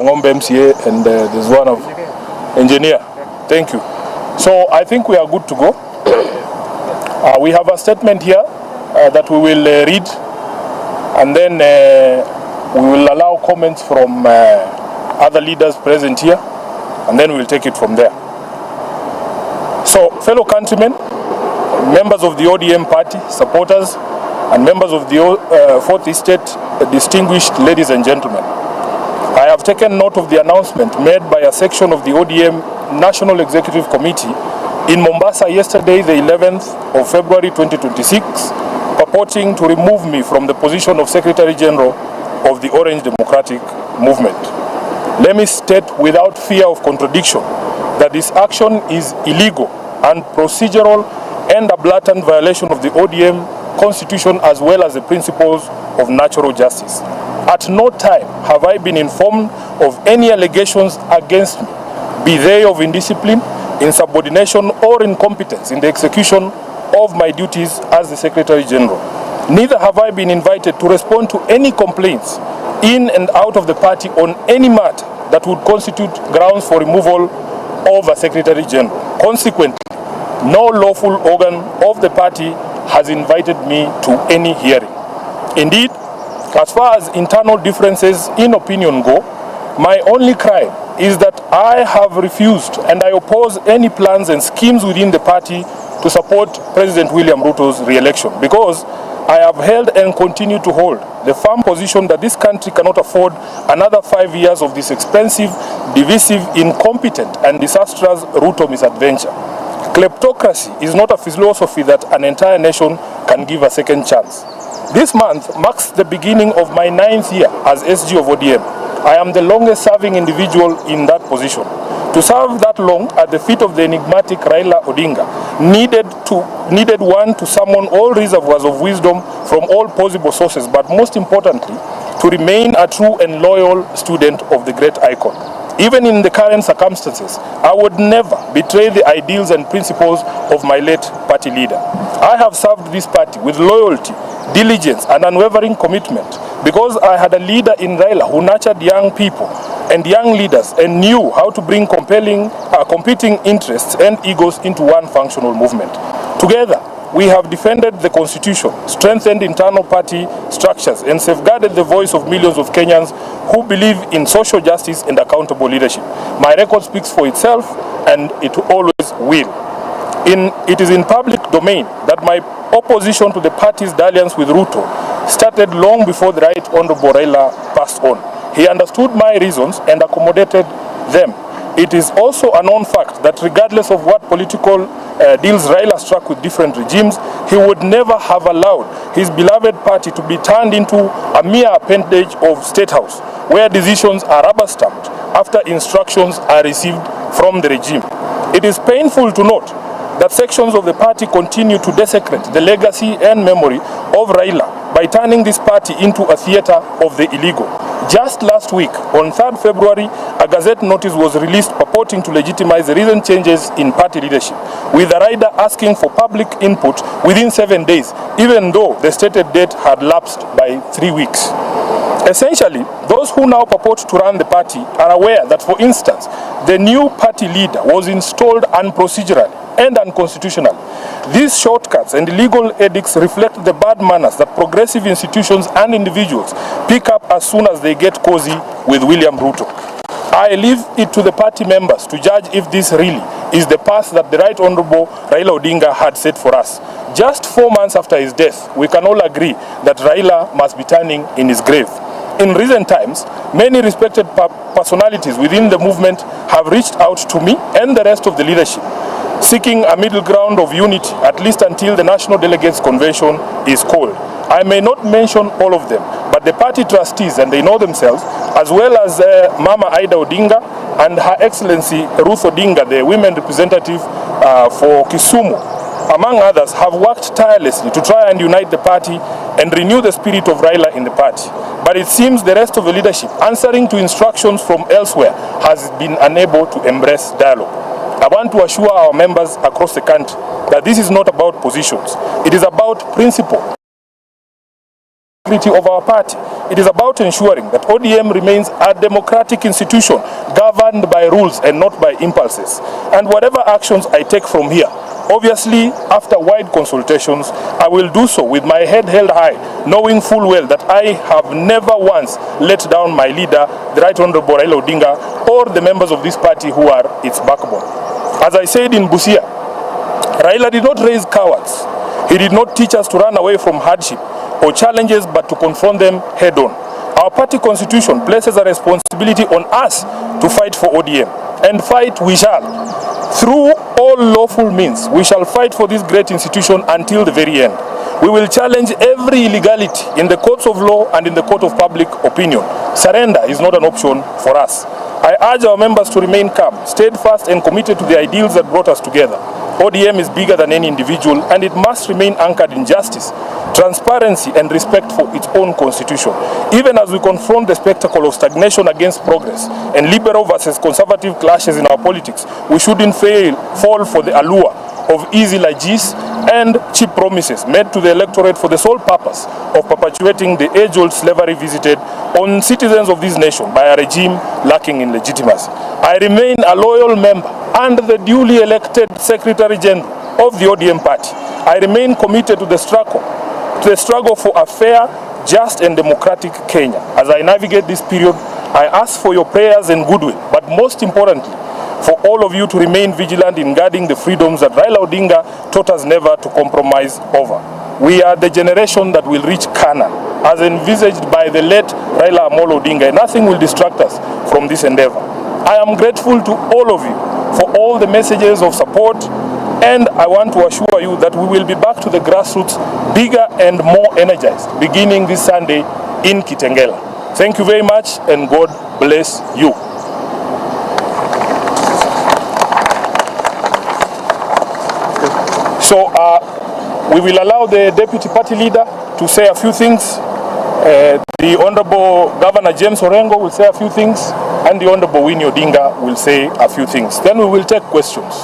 Ngombe MCA, and there's one of engineer. Thank you. So I think we are good to go. We have a statement here that we will read, and then we will allow comments from other leaders present here, and then we'll take it from there. So, fellow countrymen, members of the ODM party, supporters, and members of the Fourth Estate, distinguished ladies and gentlemen, I have taken note of the announcement made by a section of the ODM National Executive Committee in Mombasa yesterday, the 11th of February 2026, purporting to remove me from the position of Secretary General of the Orange Democratic Movement. Let me state without fear of contradiction that this action is illegal and procedural and a blatant violation of the ODM Constitution as well as the principles of natural justice. At no time have I been informed of any allegations against me, be they of indiscipline, insubordination, or incompetence in the execution of my duties as the Secretary General. Neither have I been invited to respond to any complaints in and out of the party on any matter that would constitute grounds for removal of a Secretary General. Consequently, no lawful organ of the party has invited me to any hearing. Indeed, as far as internal differences in opinion go, my only crime is that I have refused and I oppose any plans and schemes within the party to support President William Ruto's re-election, because I have held and continue to hold the firm position that this country cannot afford another 5 years of this expensive, divisive, incompetent and disastrous Ruto misadventure. Kleptocracy is not a philosophy that an entire nation can give a second chance. This month marks the beginning of my 9th year as SG of ODM. I am the longest serving individual in that position. To serve that long at the feet of the enigmatic Raila Odinga needed one to summon all reservoirs of wisdom from all possible sources, but most importantly, to remain a true and loyal student of the great icon. Even in the current circumstances, I would never betray the ideals and principles of my late party leader. I have served this party with loyalty, diligence, and unwavering commitment because I had a leader in Raila who nurtured young people and young leaders and knew how to bring competing interests and egos into one functional movement. Together, we have defended the Constitution, strengthened internal party structures, and safeguarded the voice of millions of Kenyans who believe in social justice and accountable leadership. My record speaks for itself, and it always will. It is in public domain that my opposition to the party's dalliance with Ruto started long before the Right Honorable Raila passed on. He understood my reasons and accommodated them. It is also a known fact that regardless of what political deals Raila struck with different regimes, he would never have allowed his beloved party to be turned into a mere appendage of State House, where decisions are rubber-stamped after instructions are received from the regime. It is painful to note that sections of the party continue to desecrate the legacy and memory of Raila by turning this party into a theater of the illegal. Just last week, on 3rd February, a Gazette notice was released purporting to legitimize the recent changes in party leadership, with the rider asking for public input within 7 days, even though the stated date had lapsed by 3 weeks. Essentially, those who now purport to run the party are aware that, for instance, the new party leader was installed unprocedurally and unconstitutionally. These shortcuts and illegal edicts reflect the bad manners that progressive institutions and individuals pick up as soon as they get cozy with William Ruto. I leave it to the party members to judge if this really is the path that the Right Honorable Raila Odinga had set for us. Just 4 months after his death, we can all agree that Raila must be turning in his grave. In recent times, many respected personalities within the movement have reached out to me and the rest of the leadership, seeking a middle ground of unity, at least until the National Delegates Convention is called. I may not mention all of them, but the party trustees, and they know themselves, as well as Mama Ida Odinga and Her Excellency Ruth Odinga, the women representative for Kisumu, among others, have worked tirelessly to try and unite the party and renew the spirit of Raila in the party. But it seems the rest of the leadership, answering to instructions from elsewhere, has been unable to embrace dialogue. I want to assure our members across the country that this is not about positions. It is about principle. integrity of our party. It is about ensuring that ODM remains a democratic institution governed by rules and not by impulses. And whatever actions I take from here, obviously, after wide consultations, I will do so with my head held high, knowing full well that I have never once let down my leader, the Right Honorable Raila Odinga, or the members of this party who are its backbone. As I said in Busia, Raila did not raise cowards. He did not teach us to run away from hardship or challenges, but to confront them head-on. Our party constitution places a responsibility on us to fight for ODM, and fight we shall. Through all lawful means, we shall fight for this great institution until the very end. We will challenge every illegality in the courts of law and in the court of public opinion. Surrender is not an option for us. I urge our members to remain calm, steadfast and committed to the ideals that brought us together. ODM is bigger than any individual, and it must remain anchored in justice, transparency and respect for its own constitution. Even as we confront the spectacle of stagnation against progress and liberal versus conservative clashes in our politics, we shouldn't fall for the allure of easy largesse and cheap promises made to the electorate for the sole purpose of perpetuating the age-old slavery visited on citizens of this nation by a regime lacking in legitimacy. I remain a loyal member and the duly elected Secretary General of the ODM party. I remain committed to the struggle for a fair, just and democratic Kenya. As I navigate this period, I ask for your prayers and goodwill, but most importantly, for all of you to remain vigilant in guarding the freedoms that Raila Odinga taught us never to compromise over. We are the generation that will reach Canaan, as envisaged by the late Raila Amolo Odinga, and nothing will distract us from this endeavor. I am grateful to all of you for all the messages of support, and I want to assure you that we will be back to the grassroots bigger and more energized, beginning this Sunday in Kitengela. Thank you very much, and God bless you. So we will allow the Deputy Party Leader to say a few things. The Honorable Governor James Orengo will say a few things, and the Honorable Winnie Odinga will say a few things. Then we will take questions.